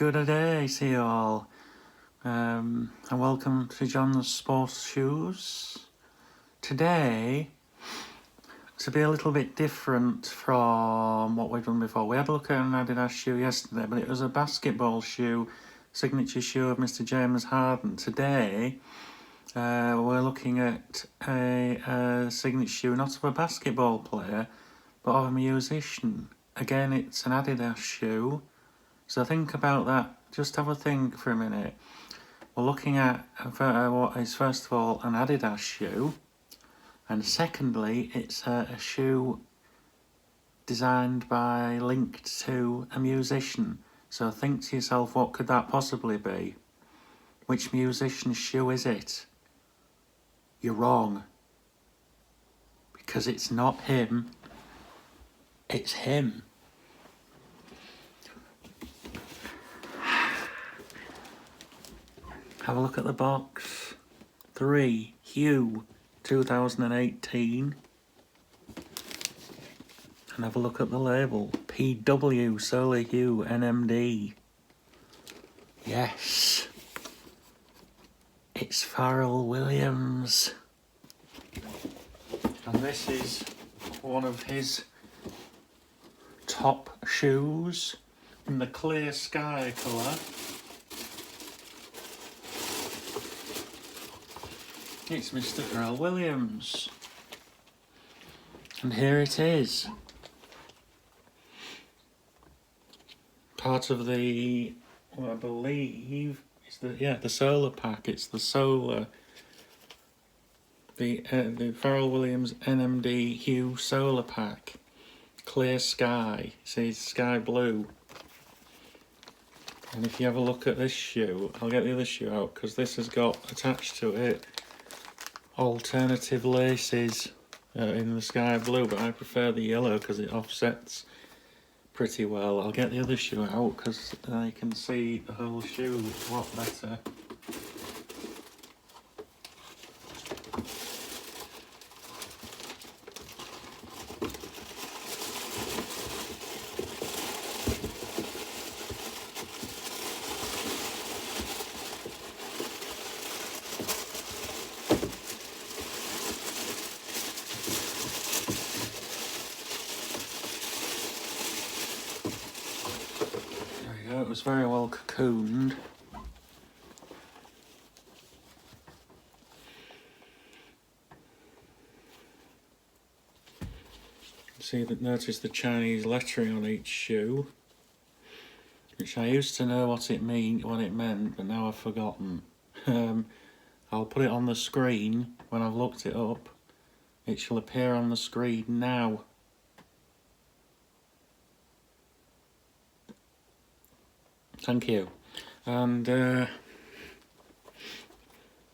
good a day to you all, and welcome to John's Sports Shoes. Today, to be a little bit different from what we've done before, we had a look at an Adidas shoe yesterday, but it was a basketball shoe, signature shoe of Mr. James Harden. Today, we're looking at a signature shoe, not of a basketball player, but of a musician. Again, it's an Adidas shoe. So think about that. Just have a think for a minute. We're looking at what is, first of all, an Adidas shoe. And secondly, it's a shoe designed by, linked to a musician. So think to yourself, what could that possibly be? Which musician's shoe is it? You're wrong. Because it's not him. It's him. Have a look at the box. 3 Hue 2018. And have a look at the label. PW Solar Hue NMD. Yes. It's Pharrell Williams. And this is one of his top shoes in the clear sky colour. It's Mr. Pharrell Williams. And here it is. Part of the, well, I believe, it's the solar pack. It's the solar, the Pharrell Williams NMD Hue solar pack. Clear sky. It says sky blue. And if you have a look at this shoe, I'll get the other shoe out because this has got attached to it alternative laces in the sky blue, but I prefer the yellow because it offsets pretty well. I'll get the other shoe out because I can see the whole shoe a lot better. It was very well cocooned. Notice the Chinese lettering on each shoe, which I used to know what it meant, but now I've forgotten. I'll put it on the screen when I've looked it up. It shall appear on the screen now. Thank you. And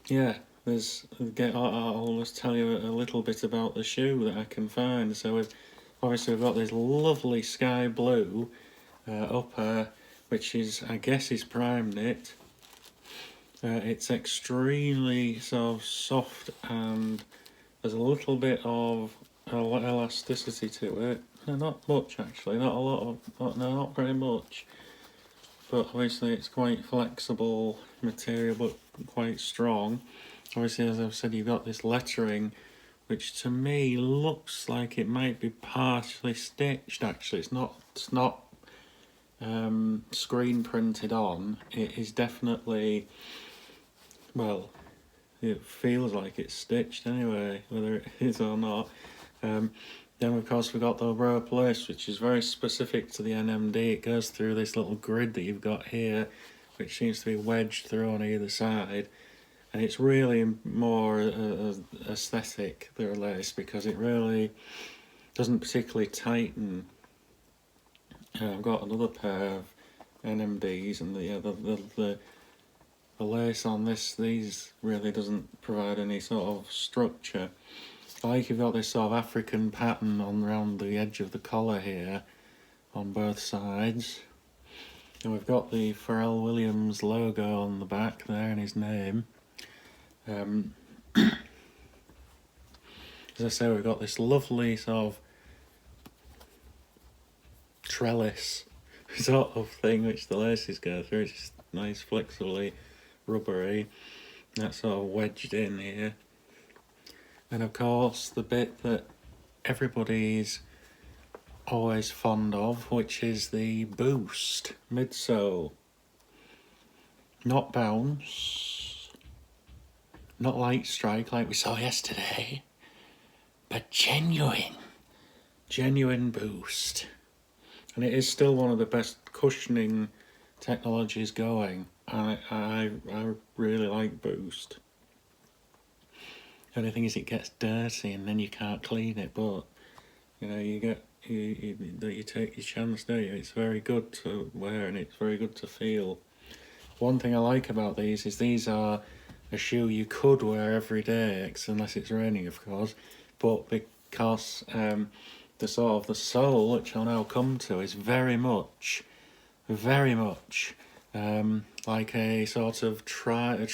yeah, I'll just tell you a little bit about the shoe that I can find. So we've got this lovely sky blue upper, which is, I guess, is prime knit. It's extremely sort of soft, and there's a little bit of elasticity to it. No, not much actually. Not a lot of. No, not very much. But obviously it's quite flexible material, but quite strong. Obviously, as I've said, you've got this lettering, which to me looks like it might be partially stitched. Actually, it's not screen printed on. It is definitely, well, it feels like it's stitched anyway, whether it is or not. Then of course we've got the rope lace, which is very specific to the NMD. It goes through this little grid that you've got here, which seems to be wedged through on either side. And it's really more aesthetic, the lace, because it really doesn't particularly tighten. I've got another pair of NMDs, and the lace on these really doesn't provide any sort of structure. Like you've got this sort of African pattern around the edge of the collar here on both sides. And we've got the Pharrell Williams logo on the back there and his name. As I say, we've got this lovely sort of trellis sort of thing which the laces go through. It's just nice, flexibly rubbery. That's sort of wedged in here. And of course the bit that everybody's always fond of, which is the boost midsole. Not bounce, not light strike like we saw yesterday, but genuine boost. And it is still one of the best cushioning technologies going. I really like boost. The only thing is it gets dirty and then you can't clean it, but you know, you take your chance, don't you? It's very good to wear and it's very good to feel. One thing I like about these are a shoe you could wear every day, unless it's raining, of course, but because the sole, which I'll now come to, is very much like a sort of trail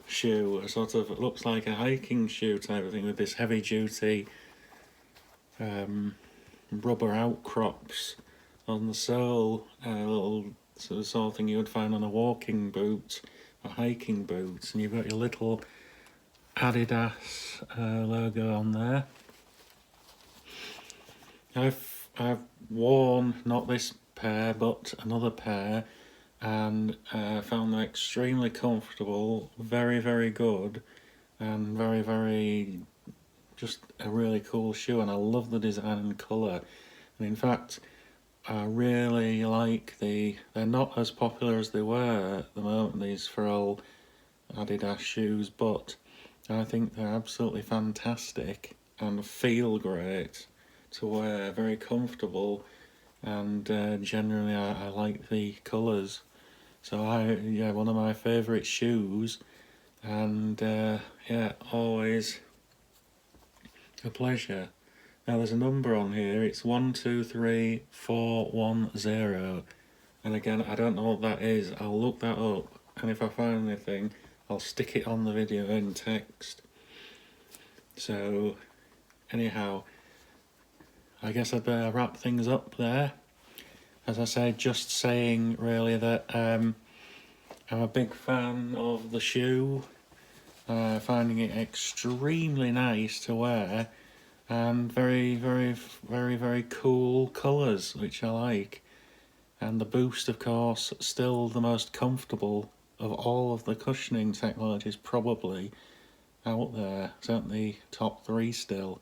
shoe, a sort of, it looks like a hiking shoe type of thing with this heavy duty rubber outcrops on the sole, so the sort of thing you would find on a walking boot or hiking boots, and you've got your little Adidas logo on there. I've worn not this pair but another pair, and found them extremely comfortable, very good, and very just a really cool shoe. And I love the design and colour, and in fact I really like they're not as popular as they were at the moment, these Pharrell Adidas shoes, but I think they're absolutely fantastic and feel great to wear, very comfortable, and generally I like the colours. So one of my favourite shoes, and always a pleasure. Now there's a number on here, it's 123410, and again I don't know what that is. I'll look that up, and if I find anything I'll stick it on the video in text. So anyhow, I guess I'd better wrap things up there. As I said, just saying really that I'm a big fan of the shoe, finding it extremely nice to wear, and very cool colours, which I like. And the boost, of course, still the most comfortable of all of the cushioning technologies probably out there, certainly top 3 still.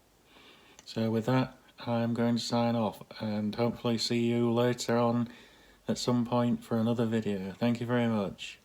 So with that, I'm going to sign off and hopefully see you later on at some point for another video. Thank you very much.